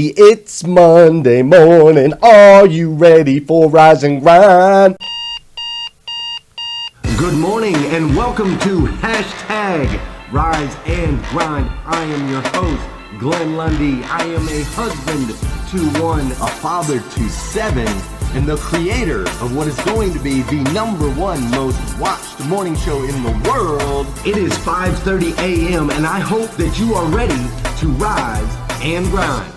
It's Monday morning. Are you ready for Rise and Grind? Good morning and welcome to Hashtag Rise and Grind. I am your host, Glenn Lundy. I am a husband to one, a father to seven, and the creator of what is going to be the #1 most watched morning show in the world. It is 5:30 a.m. and I hope that you are ready to rise and grind.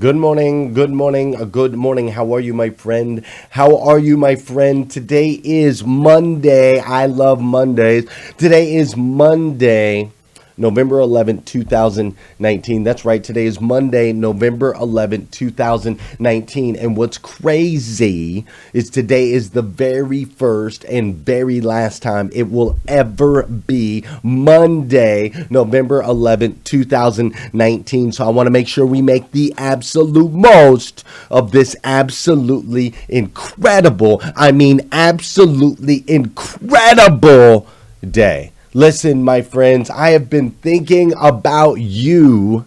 Good morning, good morning, good morning. How are you, my friend? How are you, my friend? Today is Monday. I love Mondays. Today is Monday, November 11th, 2019. That's right. Today is Monday, November 11th, 2019. And what's crazy is today is the very first and very last time it will ever be Monday, November 11th, 2019. So I want to make sure we make the absolute most of this absolutely incredible, absolutely incredible day. Listen, my friends, I have been thinking about you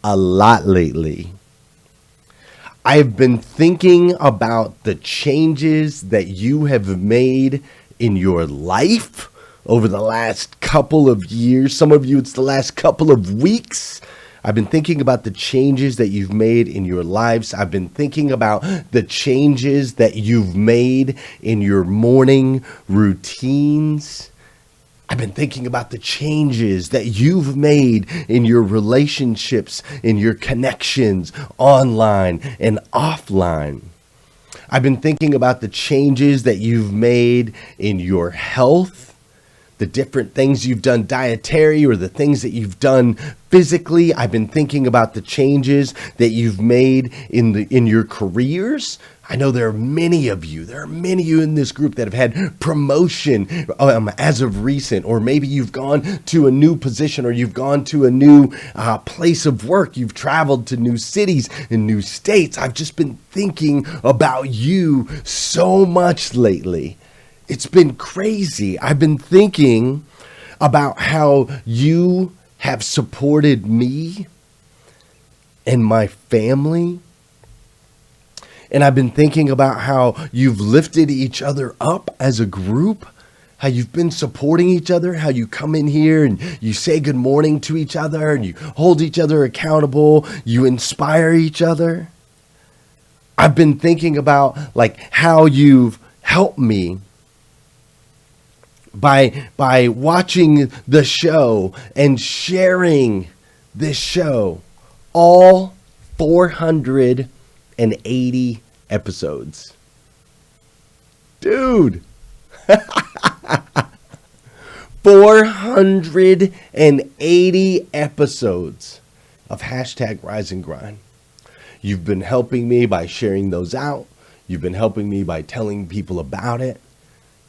a lot lately. I have been thinking about the changes that you have made in your life over the last couple of years. Some of you, it's the last couple of weeks. I've been thinking about the changes that you've made in your lives. I've been thinking about the changes that you've made in your morning routines. I've been thinking about the changes that you've made in your relationships, in your connections, online and offline. I've been thinking about the changes that you've made in your health, the different things you've done dietary or the things that you've done physically. I've been thinking about the changes that you've made in your careers. I know there are many of you in this group that have had promotion as of recent, or maybe you've gone to a new position or you've gone to a new place of work. You've traveled to new cities and new states. I've just been thinking about you so much lately. It's been crazy. I've been thinking about how you have supported me and my family. And I've been thinking about how you've lifted each other up as a group, how you've been supporting each other, how you come in here and you say good morning to each other and you hold each other accountable, you inspire each other. I've been thinking about how you've helped me by watching the show and sharing this show, all 480 episodes. Dude. 480 episodes of Hashtag Rise and Grind. You've been helping me by sharing those out. You've been helping me by telling people about it.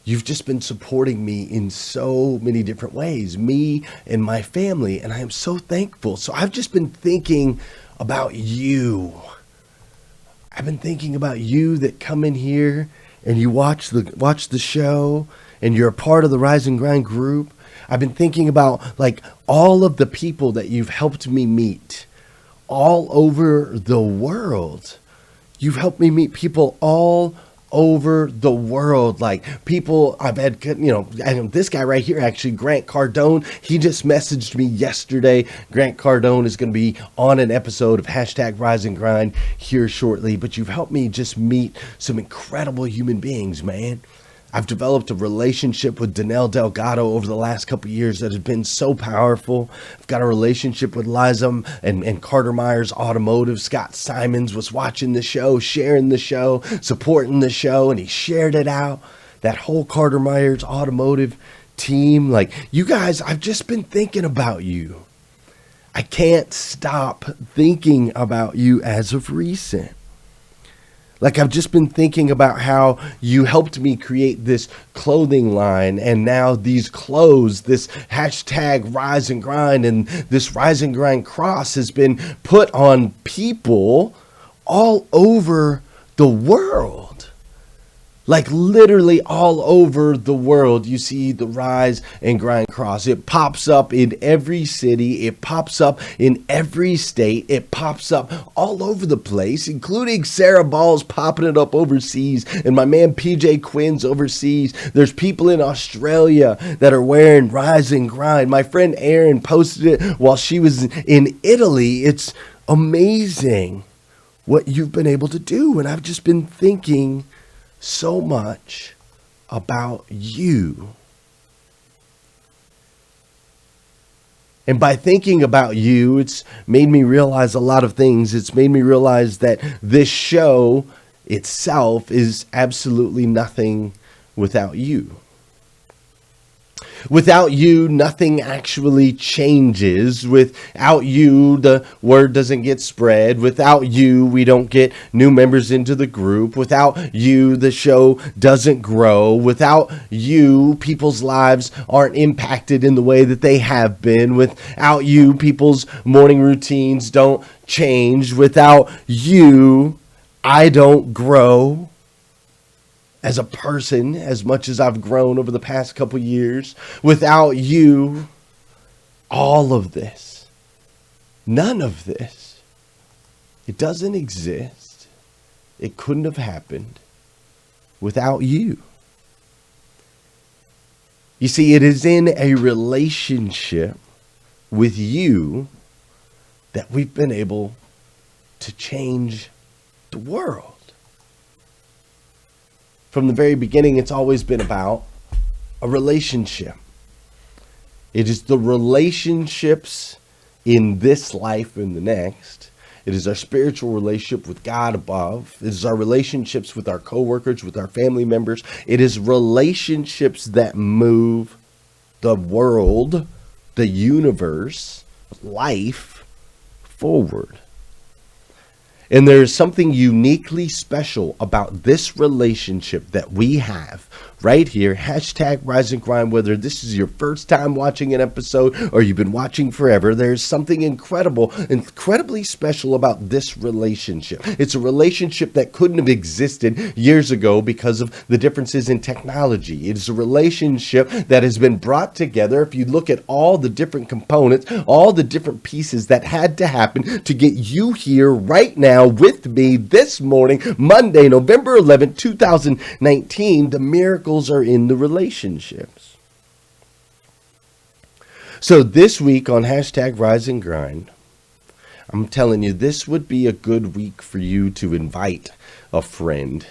You've just been supporting me in so many different ways, me and my family, and I am so thankful. So I've just been thinking about you. I've been thinking about you that come in here and you watch the show and you're a part of the Rise and Grind group. I've been thinking about all of the people that you've helped me meet all over the world. You've helped me meet people all over the world, people I've had, this guy right here, actually, Grant Cardone, he just messaged me yesterday. Grant Cardone is going to be on an episode of Hashtag Rise and Grind here shortly, but you've helped me just meet some incredible human beings, man. I've developed a relationship with Danelle Delgado over the last couple of years that has been so powerful. I've got a relationship with Liza and Carter Myers Automotive. Scott Simons was watching the show, sharing the show, supporting the show, and he shared it out. That whole Carter Myers Automotive team, you guys, I've just been thinking about you. I can't stop thinking about you as of recent. I've just been thinking about how you helped me create this clothing line, and now these clothes, this Hashtag Rise and Grind, and this Rise and Grind cross has been put on people all over the world. Like literally all over the world, you see the Rise and Grind cross. It pops up in every city. It pops up in every state. It pops up all over the place, including Sarah Ball's popping it up overseas and my man PJ Quinn's overseas. There's people in Australia that are wearing Rise and Grind. My friend Erin posted it while she was in Italy. It's amazing what you've been able to do. And I've just been thinking so much about you. And by thinking about you, it's made me realize a lot of things. It's made me realize that this show itself is absolutely nothing without you. Without you, nothing actually changes. Without you, the word doesn't get spread. Without you, we don't get new members into the group. Without you, the show doesn't grow. Without you, people's lives aren't impacted in the way that they have been. Without you, people's morning routines don't change. Without you, I don't grow as a person as much as I've grown over the past couple years. Without you, all of this, none of this, it doesn't exist. It couldn't have happened without you. You see, it is in a relationship with you that we've been able to change the world. From the very beginning, it's always been about a relationship. It is the relationships in this life and the next. It is our spiritual relationship with God above. It is our relationships with our coworkers, with our family members. It is relationships that move the world, the universe, life forward. And there is something uniquely special about this relationship that we have right here. Hashtag Rise and Grind. Whether this is your first time watching an episode or you've been watching forever, there's something incredibly special about this relationship. It's a relationship that couldn't have existed years ago because of the differences in technology. It is a relationship that has been brought together. If you look at all the different components, all the different pieces that had to happen to get you here right now with me this morning, Monday, November 11th, 2019, the miracles are in the relationships. So this week on Hashtag Rise and Grind, I'm telling you, this would be a good week for you to invite a friend.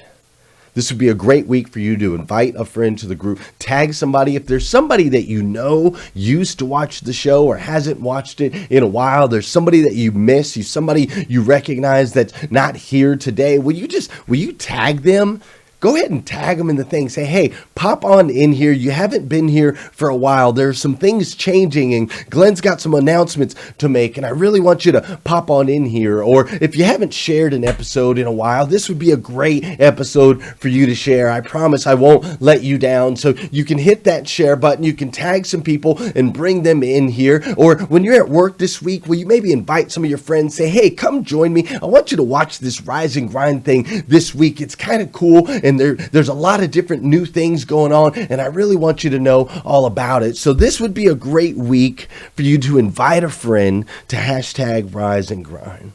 This would be a great week for you to invite a friend to the group. Tag somebody. If there's somebody that you know used to watch the show or hasn't watched it in a while, there's somebody that you miss, somebody you recognize that's not here today, will you tag them? Go ahead and tag them in the thing. Say, hey, pop on in here. You haven't been here for a while. There's some things changing and Glenn's got some announcements to make and I really want you to pop on in here. Or if you haven't shared an episode in a while, this would be a great episode for you to share. I promise I won't let you down. So you can hit that share button. You can tag some people and bring them in here. Or when you're at work this week, will you maybe invite some of your friends? Say, hey, come join me. I want you to watch this Rise and Grind thing this week. It's kind of cool. And there's a lot of different new things going on, and I really want you to know all about it. So this would be a great week for you to invite a friend to Hashtag Rise and Grind.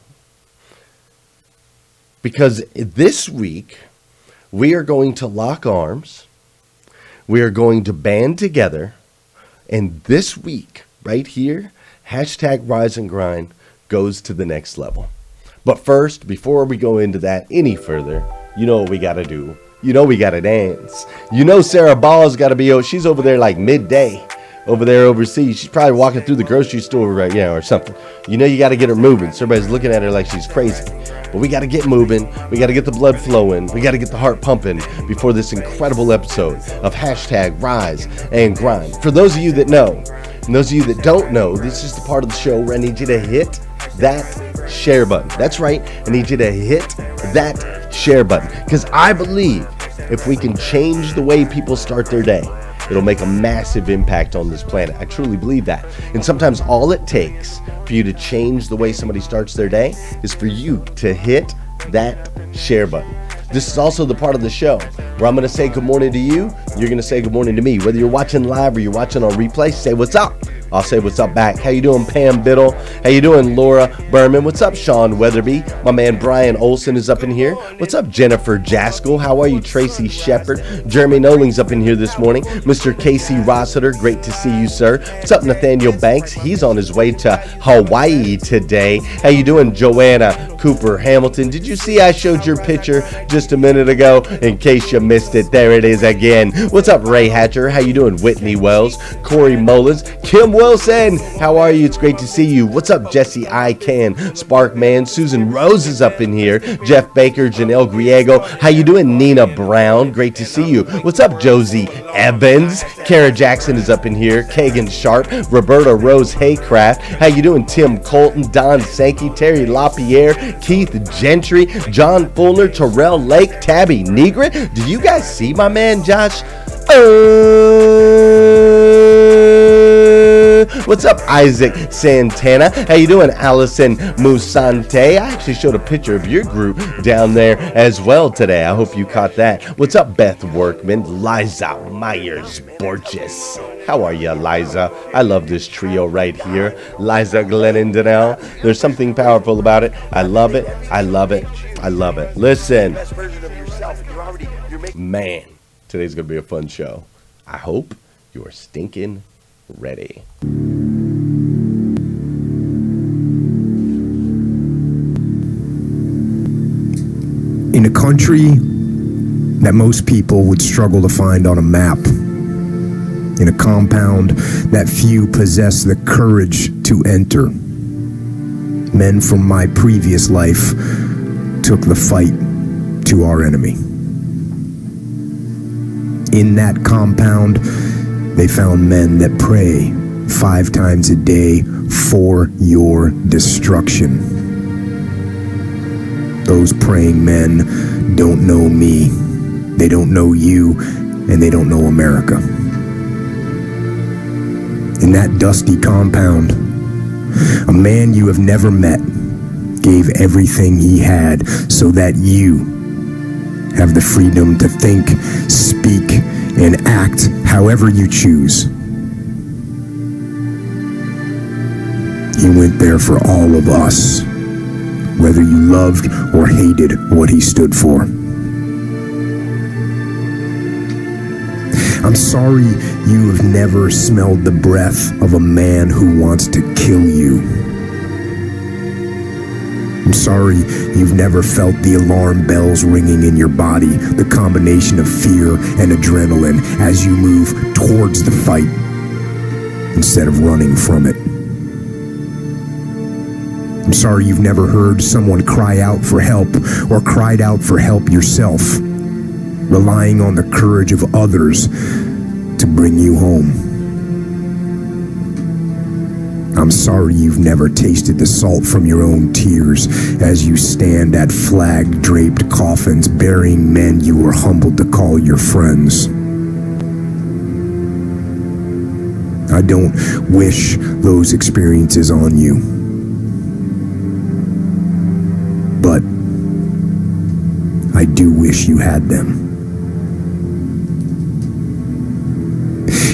Because this week, we are going to lock arms, we are going to band together, and this week, right here, Hashtag Rise and Grind goes to the next level. But first, before we go into that any further, you know what we got to do. You know we got to dance. You know Sarah Ball's got to be, she's over there like midday, over there overseas. She's probably walking through the grocery store right now or something. You know you got to get her moving. So everybody's looking at her like she's crazy. But we got to get moving. We got to get the blood flowing. We got to get the heart pumping before this incredible episode of Hashtag Rise and Grind. For those of you that know, and those of you that don't know, this is the part of the show where I need you to hit that share button. That's right. I need you to hit that share button because I believe if we can change the way people start their day, it'll make a massive impact on this planet. I truly believe that. And sometimes all it takes for you to change the way somebody starts their day is for you to hit that share button. This is also the part of the show where I'm going to say good morning to you. You're going to say good morning to me. Whether you're watching live or you're watching on replay, say what's up. I'll say what's up back. How you doing, Pam Biddle? How you doing, Laura Berman? What's up, Sean Weatherby? My man Brian Olson is up in here. What's up, Jennifer Jaskell? How are you, Tracy Shepard? Jeremy Noling's up in here this morning. Mr. Casey Rossiter, great to see you, sir. What's up, Nathaniel Banks? He's on his way to Hawaii today. How you doing, Joanna Cooper Hamilton? Did you see I showed your picture just a minute ago? In case you missed it, there it is again. What's up, Ray Hatcher? How you doing, Whitney Wells? Corey Mullins? Kim Wilson, how are you? It's great to see you. What's up, Jesse I Can? Sparkman, Susan Rose is up in here. Jeff Baker, Janelle Griego. How you doing, Nina Brown? Great to see you. What's up, Josie Evans? Kara Jackson is up in here. Kagan Sharp, Roberta Rose Haycraft. How you doing, Tim Colton, Don Sankey, Terry LaPierre, Keith Gentry, John Fulner, Terrell Lake, Tabby Negret. Do you guys see my man Josh? What's up, Isaac Santana? How you doing, Allison Musante? I actually showed a picture of your group down there as well today. I hope you caught that. What's up, Beth Workman? Liza Myers Borges. How are you, Liza? I love this trio right here. Liza Glennon Donnell. There's something powerful about it. I love it. I love it. I love it. Listen, man, today's going to be a fun show. I hope you're stinking ready. In a country that most people would struggle to find on a map, in a compound that few possess the courage to enter, men from my previous life took the fight to our enemy. In that compound, they found men that pray 5 times a day for your destruction. Those praying men don't know me, they don't know you, and they don't know America. In that dusty compound, a man you have never met gave everything he had so that you have the freedom to think, speak, and act however you choose. He went there for all of us, whether you loved or hated what he stood for. I'm sorry you have never smelled the breath of a man who wants to kill you. I'm sorry you've never felt the alarm bells ringing in your body, the combination of fear and adrenaline as you move towards the fight instead of running from it. I'm sorry you've never heard someone cry out for help or cried out for help yourself, relying on the courage of others to bring you home. I'm sorry you've never tasted the salt from your own tears as you stand at flag-draped coffins burying men you were humbled to call your friends. I don't wish those experiences on you, but I do wish you had them.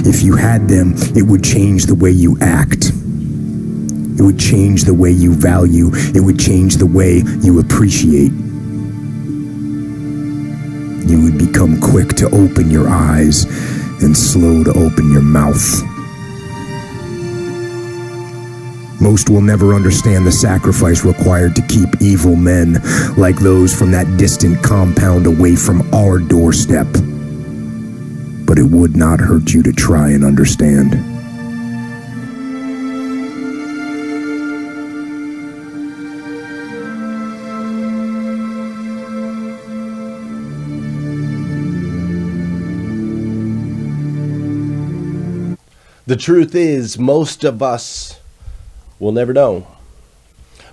If you had them, it would change the way you act. It would change the way you value. It would change the way you appreciate. You would become quick to open your eyes and slow to open your mouth. Most will never understand the sacrifice required to keep evil men like those from that distant compound away from our doorstep. But it would not hurt you to try and understand. The truth is, most of us will never know.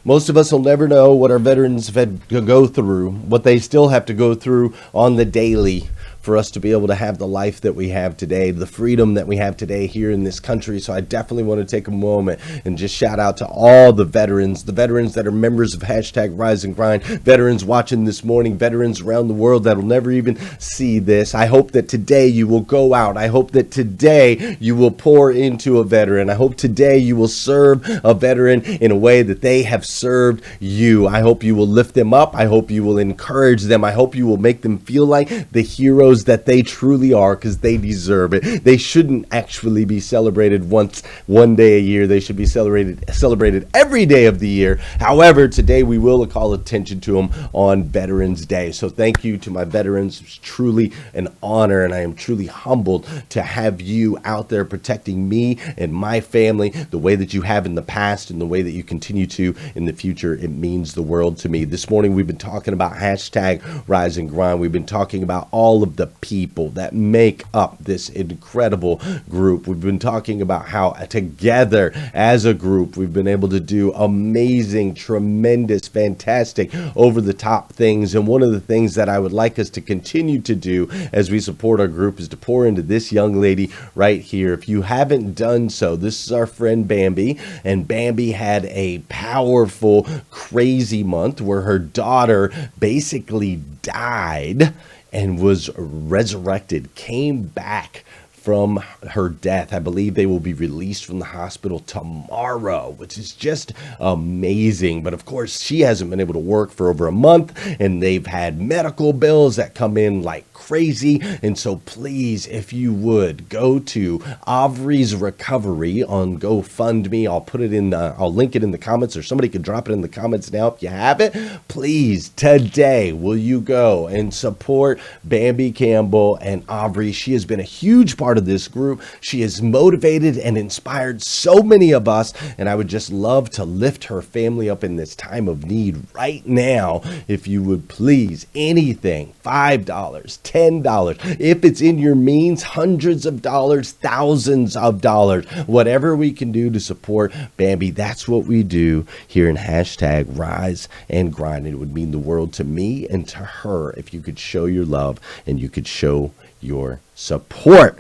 Most of us will never know what our veterans have had to go through, what they still have to go through on the daily for us to be able to have the life that we have today, the freedom that we have today here in this country. So I definitely want to take a moment and just shout out to all the veterans that are members of hashtag Rise and Grind, veterans watching this morning, veterans around the world that will never even see this. I hope that today you will go out. I hope that today you will pour into a veteran. I hope today you will serve a veteran in a way that they have served you. I hope you will lift them up. I hope you will encourage them. I hope you will make them feel like the heroes that they truly are, because they deserve it. They shouldn't actually be celebrated one day a year. They should be celebrated every day of the year. However, today we will call attention to them on Veterans Day. So thank you to my veterans. It's truly an honor, and I am truly humbled to have you out there protecting me and my family the way that you have in the past and the way that you continue to in the future. It means the world to me. This morning we've been talking about hashtag Rise and Grind. We've been talking about all of the people that make up this incredible group. We've been talking about how together as a group we've been able to do amazing, tremendous, fantastic, over the top things. And one of the things that I would like us to continue to do as we support our group is to pour into this young lady right here. If you haven't done so, this is our friend Bambi, and Bambi had a powerful, crazy month where her daughter basically died and was resurrected, came back from her death. I believe they will be released from the hospital tomorrow, which is just amazing. But of course, she hasn't been able to work for over a month, and they've had medical bills that come in like crazy. And so please, if you would, go to Aubrey's Recovery on GoFundMe. I'll link it in the comments, or somebody could drop it in the comments now if you have it. Please, today, will you go and support Bambi Campbell and Aubrey? She has been a huge part of this group. She has motivated and inspired so many of us, and I would just love to lift her family up in this time of need right now. If you would please, anything, $5, $10, if it's in your means, hundreds of dollars, thousands of dollars, whatever we can do to support Bambi, that's what we do here in hashtag Rise and Grind. It would mean the world to me and to her if you could show your love and you could show your support.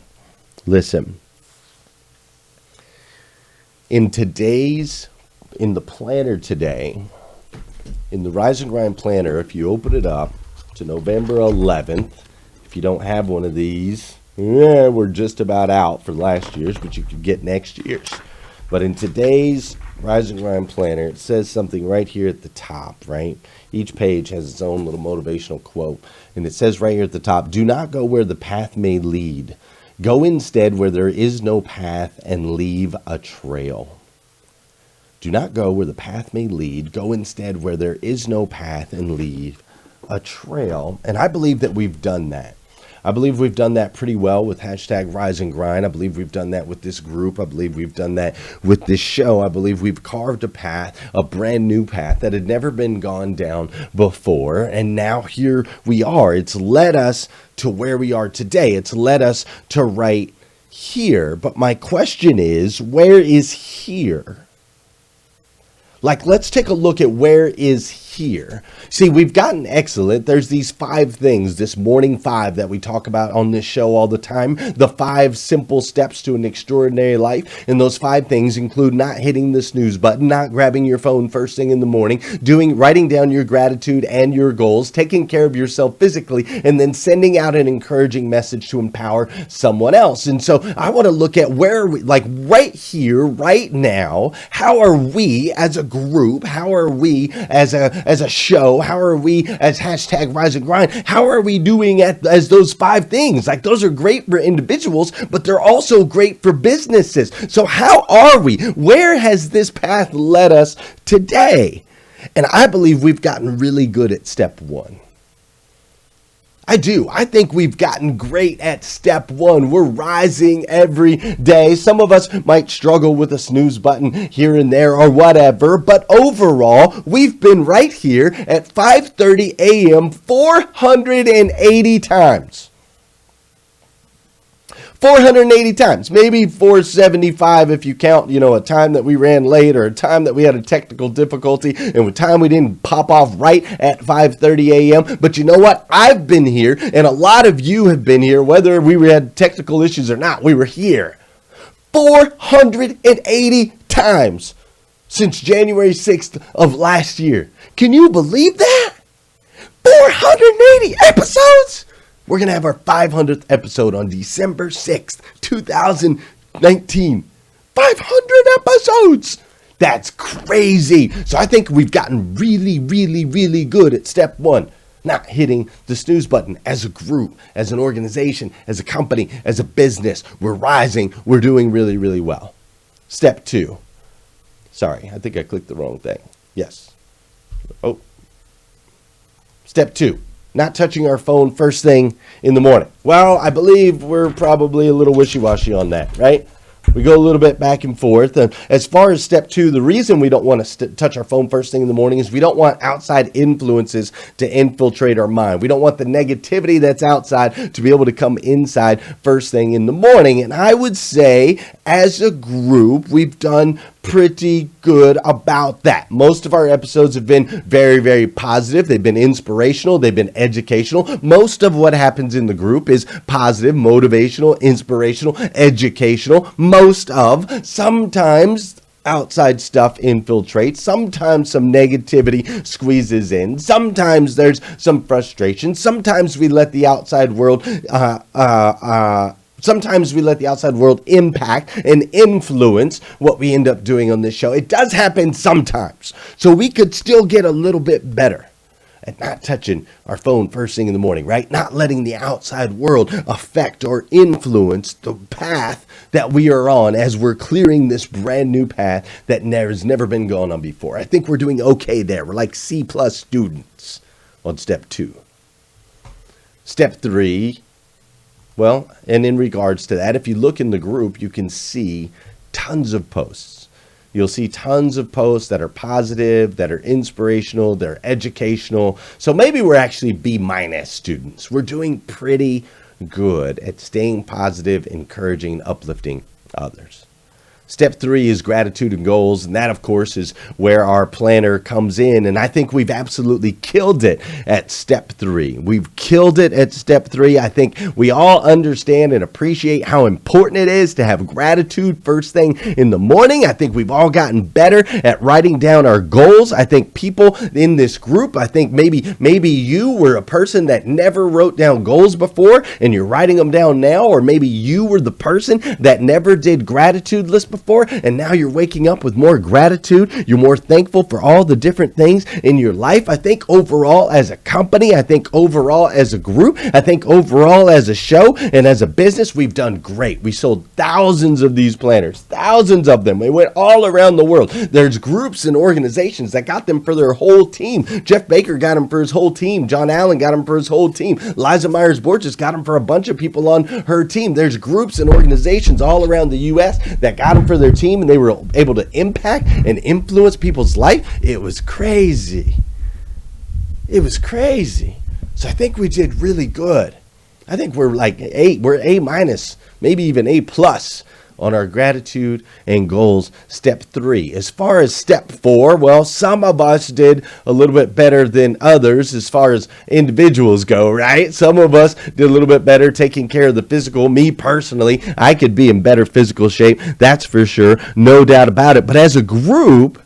Listen, in the planner today, in the Rise and Grind planner, if you open it up to November 11th, if you don't have one of these, we're just about out for last year's, but you could get next year's. But in today's Rise and Grind planner, it says something right here at the top, right? Each page has its own little motivational quote. And it says right here at the top, do not go where the path may lead. Go instead where there is no path and leave a trail. Do not go where the path may lead. Go instead where there is no path and leave a trail. And I believe that we've done that. I believe we've done that pretty well with hashtag Rise and Grind. I believe we've done that with this group. I believe we've done that with this show. I believe we've carved a path, a brand new path that had never been gone down before. And now here we are. It's led us to where we are today. It's led us to right here. But my question is, where is here? Like, let's take a look at where is here. See, we've gotten excellent. There's these 5 things, this morning 5 that we talk about on this show all the time. The 5 simple steps to an extraordinary life. And those 5 things include not hitting the snooze button, not grabbing your phone first thing in the morning, writing down your gratitude and your goals, taking care of yourself physically, and then sending out an encouraging message to empower someone else. And so I want to look at where are we, like right here, right now, how are we as a group, how are we as a show, how are we as hashtag Rise and Grind, how are we doing as those 5 things? Like, those are great for individuals, but they're also great for businesses. So how are we? Where has this path led us today? And I believe we've gotten really good at step 1. I do. I think we've gotten great at step 1. We're rising every day. Some of us might struggle with a snooze button here and there or whatever, but overall, we've been right here at 5:30 a.m. 480 times. 480 times, maybe 475 if you count, a time that we ran late or a time that we had a technical difficulty and a time we didn't pop off right at 5:30 a.m. But you know what? I've been here and a lot of you have been here, whether we had technical issues or not. We were here 480 times since January 6th of last year. Can you believe that? 480 episodes? We're going to have our 500th episode on December 6th, 2019. 500 episodes! That's crazy. So I think we've gotten really, really, really good at step one. Not hitting the snooze button as a group, as an organization, as a company, as a business. We're rising. We're doing really, really well. Step two. Sorry, I think I clicked the wrong thing. Yes. Oh. Step two. Not touching our phone first thing in the morning. Well, I believe we're probably a little wishy-washy on that, right? We go a little bit back and forth. And as far as step two, the reason we don't want to touch our phone first thing in the morning is we don't want outside influences to infiltrate our mind. We don't want the negativity that's outside to be able to come inside first thing in the morning. And I would say as a group, we've done pretty good about that. Most of our episodes have been very, very positive. They've been inspirational. They've been educational. Most of what happens in the group is positive, motivational, inspirational, educational. Sometimes outside stuff infiltrates. Sometimes some negativity squeezes in. Sometimes there's some frustration. Sometimes we let the outside world impact and influence what we end up doing on this show. It does happen sometimes. So we could still get a little bit better at not touching our phone first thing in the morning, right? Not letting the outside world affect or influence the path that we are on as we're clearing this brand new path that has never been gone on before. I think we're doing okay there. We're like C+ students on step two. Step three. Well, and in regards to that, if you look in the group, you can see tons of posts. You'll see tons of posts that are positive, that are inspirational, they're educational. So maybe we're actually B- students. We're doing pretty good at staying positive, encouraging, and uplifting others. Step three is gratitude and goals, and that, of course, is where our planner comes in, and I think we've absolutely killed it at step three. We've killed it at step three. I think we all understand and appreciate how important it is to have gratitude first thing in the morning. I think we've all gotten better at writing down our goals. I think people in this group, I think maybe you were a person that never wrote down goals before, and you're writing them down now, or maybe you were the person that never did gratitude list before, and now you're waking up with more gratitude. You're more thankful for all the different things in your life. I think overall as a company, I think overall as a group, I think overall as a show and as a business, we've done great. We sold thousands of these planners, thousands of them. They went all around the world. There's groups and organizations that got them for their whole team. Jeff Baker got them for his whole team. John Allen got them for his whole team. Liza Myers-Borges got them for a bunch of people on her team. There's groups and organizations all around the U.S. that got them for their team, and they were able to impact and influence people's life. It was crazy. It was crazy. So I think we did really good. I think we're like we're A-, maybe even A+ on our gratitude and goals step three. As far as step four, well, some of us did a little bit better than others as far as individuals go, right? Some of us did a little bit better taking care of the physical. Me personally, I could be in better physical shape. That's for sure. No doubt about it. But as a group,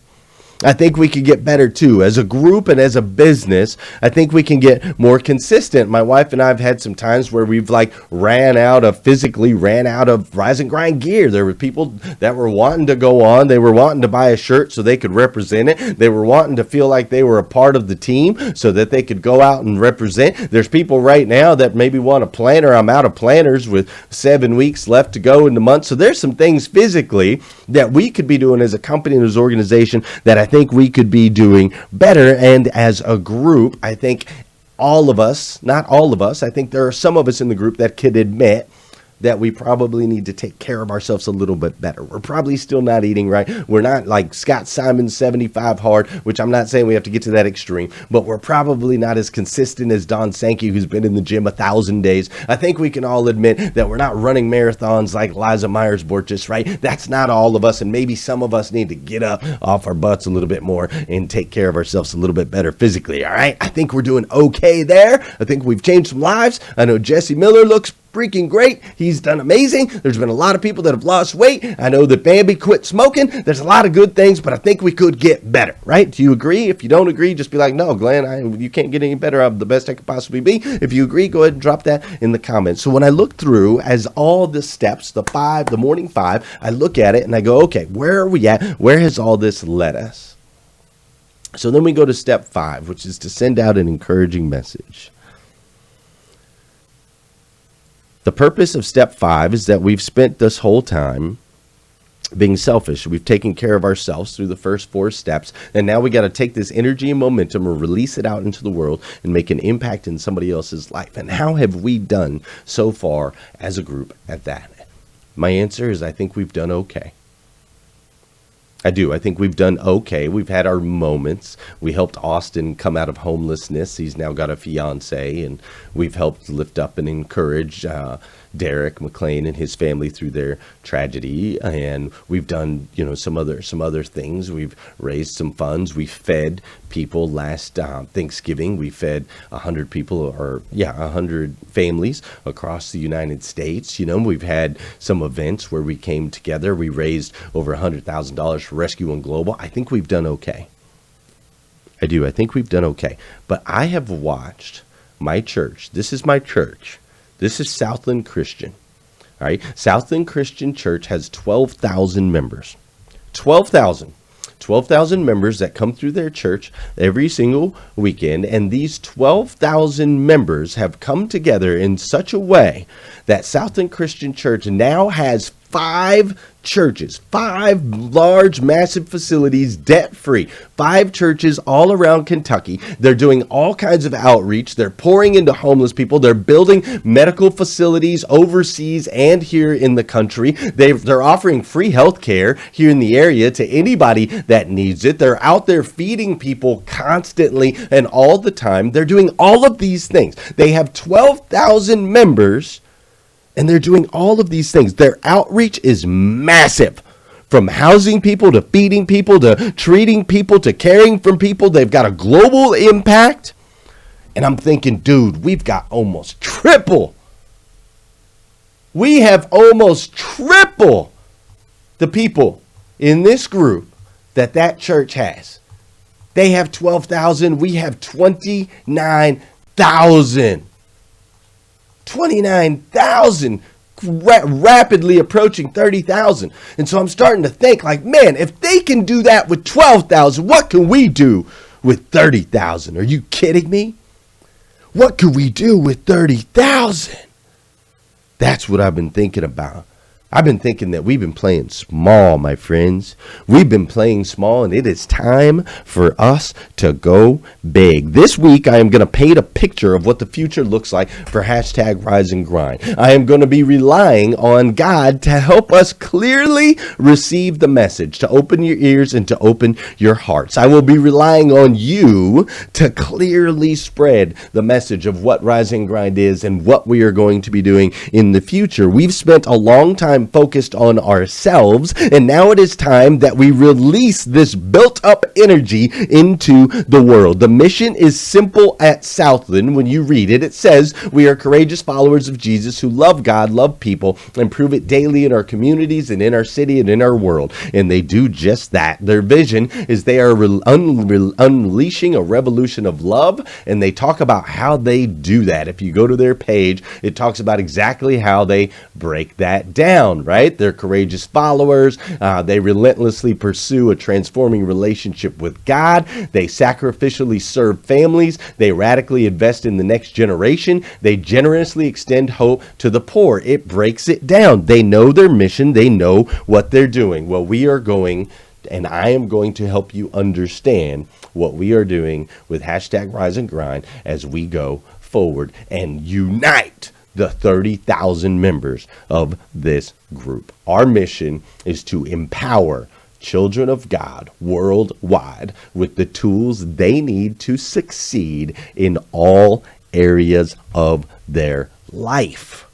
I think we could get better too. As a group and as a business, I think we can get more consistent. My wife and I have had some times where we've ran out of Rise and Grind gear. There were people that were wanting to go on. They were wanting to buy a shirt so they could represent it. They were wanting to feel like they were a part of the team so that they could go out and represent. There's people right now that maybe want a planner. I'm out of planners with 7 weeks left to go in the month. So there's some things physically that we could be doing as a company and as an organization that I think we could be doing better. And as a group, I think all of us, not all of us, I think there are some of us in the group that could admit that we probably need to take care of ourselves a little bit better. We're probably still not eating right. We're not like Scott Simon 75 hard, which I'm not saying we have to get to that extreme, but we're probably not as consistent as Don Sankey, who's been in the gym 1,000 days. I think we can all admit that we're not running marathons like Liza Myers-Borges, right? That's not all of us, and maybe some of us need to get up off our butts a little bit more and take care of ourselves a little bit better physically, all right? I think we're doing okay there. I think we've changed some lives. I know Jesse Miller looks freaking great. He's done amazing. There's been a lot of people that have lost weight. I know that Bambi quit smoking. There's a lot of good things, but I think we could get better, right? Do you agree? If you don't agree, just be like, no, Glenn, you can't get any better. I'm the best I could possibly be. If you agree, go ahead and drop that in the comments. So when I look through as all the steps, the morning 5, I look at it and I go, okay, where are we at? Where has all this led us? So then we go to step 5, which is to send out an encouraging message. The purpose of step 5 is that we've spent this whole time being selfish. We've taken care of ourselves through the first 4 steps. And now we got to take this energy and momentum and release it out into the world and make an impact in somebody else's life. And how have we done so far as a group at that? My answer is I think we've done okay. I do. I think we've done okay. We've had our moments. We helped Austin come out of homelessness. He's now got a fiance, and we've helped lift up and encourage Derek McLean and his family through their tragedy. And we've done, some other things. We've raised some funds. We fed people last Thanksgiving. We fed 100 people, 100 families across the United States. We've had some events where we came together. We raised over $100,000 for Rescue One Global. I think we've done okay. I do. I think we've done okay. But I have watched my church. This is my church. This is Southland Christian. All right. Southland Christian Church has 12,000 members. 12,000 members that come through their church every single weekend. And these 12,000 members have come together in such a way that Southland Christian Church now has 5 churches, 5 large, massive facilities, debt-free, 5 churches all around Kentucky. They're doing all kinds of outreach. They're pouring into homeless people. They're building medical facilities overseas and here in the country. They're offering free health care here in the area to anybody that needs it. They're out there feeding people constantly and all the time. They're doing all of these things. They have 12,000 members, and they're doing all of these things. Their outreach is massive. From housing people to feeding people to treating people to caring for people. They've got a global impact. And I'm thinking, dude, we've got almost triple. We have almost triple the people in this group that church has. They have 12,000. We have 29,000. 29,000, rapidly approaching 30,000. And so I'm starting to think like, man, if they can do that with 12,000, what can we do with 30,000? Are you kidding me? What could we do with 30,000? That's what I've been thinking about. I've been thinking that we've been playing small, my friends. We've been playing small, and it is time for us to go big. This week, I am going to paint a picture of what the future looks like for hashtag Rise and Grind. I am going to be relying on God to help us clearly receive the message, to open your ears and to open your hearts. I will be relying on you to clearly spread the message of what Rise and Grind is and what we are going to be doing in the future. We've spent a long time focused on ourselves, and now it is time that we release this built-up energy into the world. The mission is simple at Southland. When you read it, it says we are courageous followers of Jesus who love God, love people, and prove it daily in our communities and in our city and in our world. And they do just that. Their vision is they are unleashing a revolution of love, and they talk about how they do that. If you go to their page, it talks about exactly how they break that down. Right? They're courageous followers. They relentlessly pursue a transforming relationship with God. They sacrificially serve families. They radically invest in the next generation. They generously extend hope to the poor. It breaks it down. They know their mission. They know what they're doing. Well, we are going, and I am going to help you understand what we are doing with hashtag Rise and Grind as we go forward and unite the 30,000 members of this group. Our mission is to empower children of God worldwide with the tools they need to succeed in all areas of their life.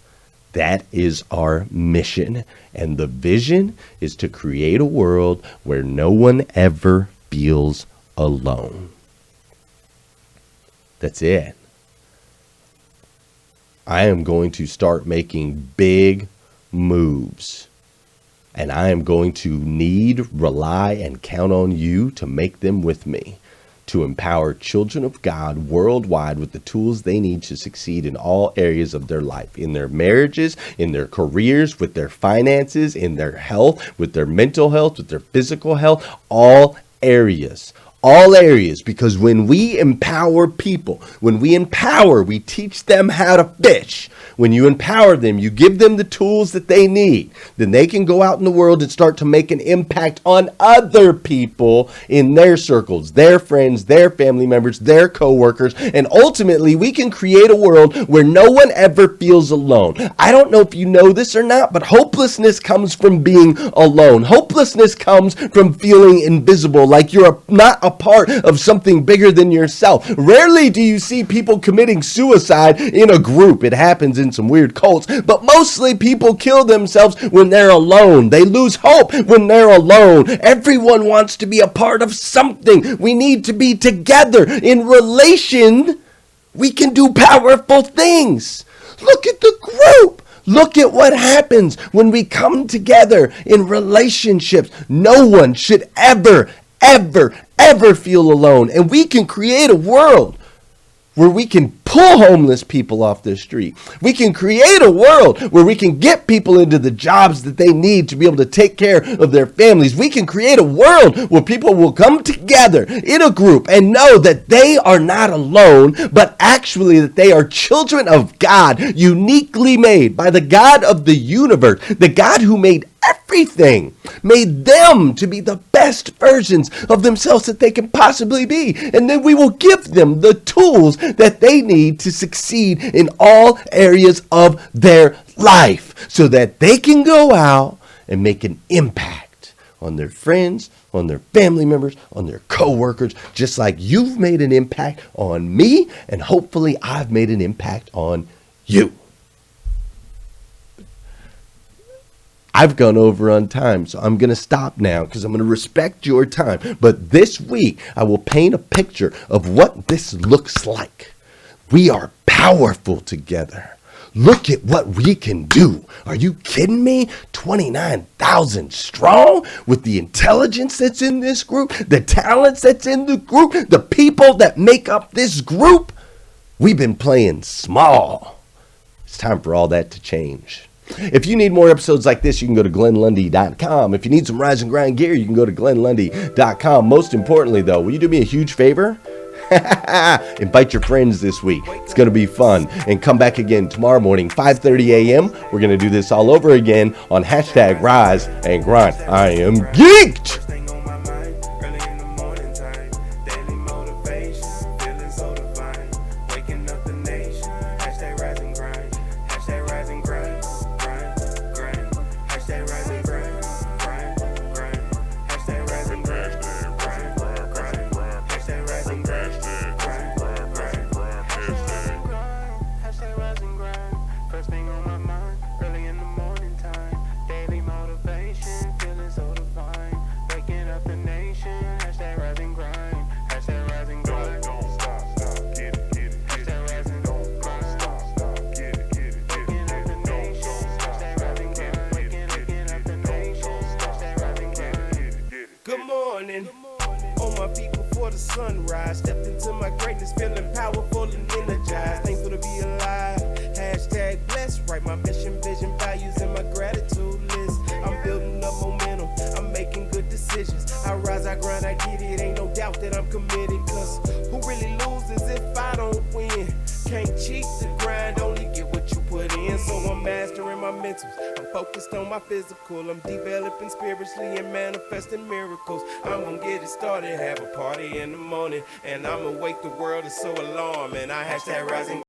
That is our mission. And the vision is to create a world where no one ever feels alone. That's it. I am going to start making big moves. And I am going to rely, and count on you to make them with me, to empower children of God worldwide with the tools they need to succeed in all areas of their life, in their marriages, in their careers, with their finances, in their health, with their mental health, with their physical health, all areas. All areas, because when we empower people, we teach them how to fish. When you empower them, you give them the tools that they need, then they can go out in the world and start to make an impact on other people in their circles, their friends, their family members, their coworkers, and ultimately we can create a world where no one ever feels alone. I don't know if you know this or not, but hopelessness comes from being alone. Hopelessness comes from feeling invisible, like you're not a part of something bigger than yourself. Rarely do you see people committing suicide in a group. It happens in some weird cults, but mostly people kill themselves when they're alone. They lose hope when they're alone. Everyone wants to be a part of something. We need to be together. In relation, we can do powerful things. Look at the group. Look at what happens when we come together in relationships. No one should ever feel alone. And we can create a world where we can pull homeless people off the street. We can create a world where we can get people into the jobs that they need to be able to take care of their families. We can create a world where people will come together in a group and know that they are not alone, but actually that they are children of God, uniquely made by the God of the universe, the God who made everything, made them to be the best versions of themselves that they can possibly be. And then we will give them the tools that they need to succeed in all areas of their life so that they can go out and make an impact on their friends, on their family members, on their coworkers, just like you've made an impact on me, and hopefully I've made an impact on you. I've gone over on time, so I'm going to stop now because I'm going to respect your time. But this week, I will paint a picture of what this looks like. We are powerful together. Look at what we can do. Are you kidding me? 29,000 strong with the intelligence that's in this group, the talents that's in the group, the people that make up this group. We've been playing small. It's time for all that to change. If you need more episodes like this, you can go to GlennLundy.com. If you need some Rise and Grind gear, you can go to GlennLundy.com. Most importantly, though, will you do me a huge favor? Invite your friends this week. It's going to be fun. And come back again tomorrow morning, 5:30 a.m. We're going to do this all over again on hashtag Rise and Grind. I am geeked. On my feet before the sunrise, stepped into my greatness, feeling powerful and energized. Thankful to be alive. Hashtag blessed. Write my mission, vision, values, and my gratitude list. I'm building up momentum. I'm making good decisions. I rise, I grind, I get it. Ain't no doubt that I'm committed. Cause who really loses if I don't win? Can't cheat the grind, only get what you put in. So I'm mastering my mentals. I'm focused on my physical. I'm developing spiritually and manifesting miracles. I'm gonna get it started, have a party in the morning, and I'ma wake the world is so alarmed. And I hashtag rising.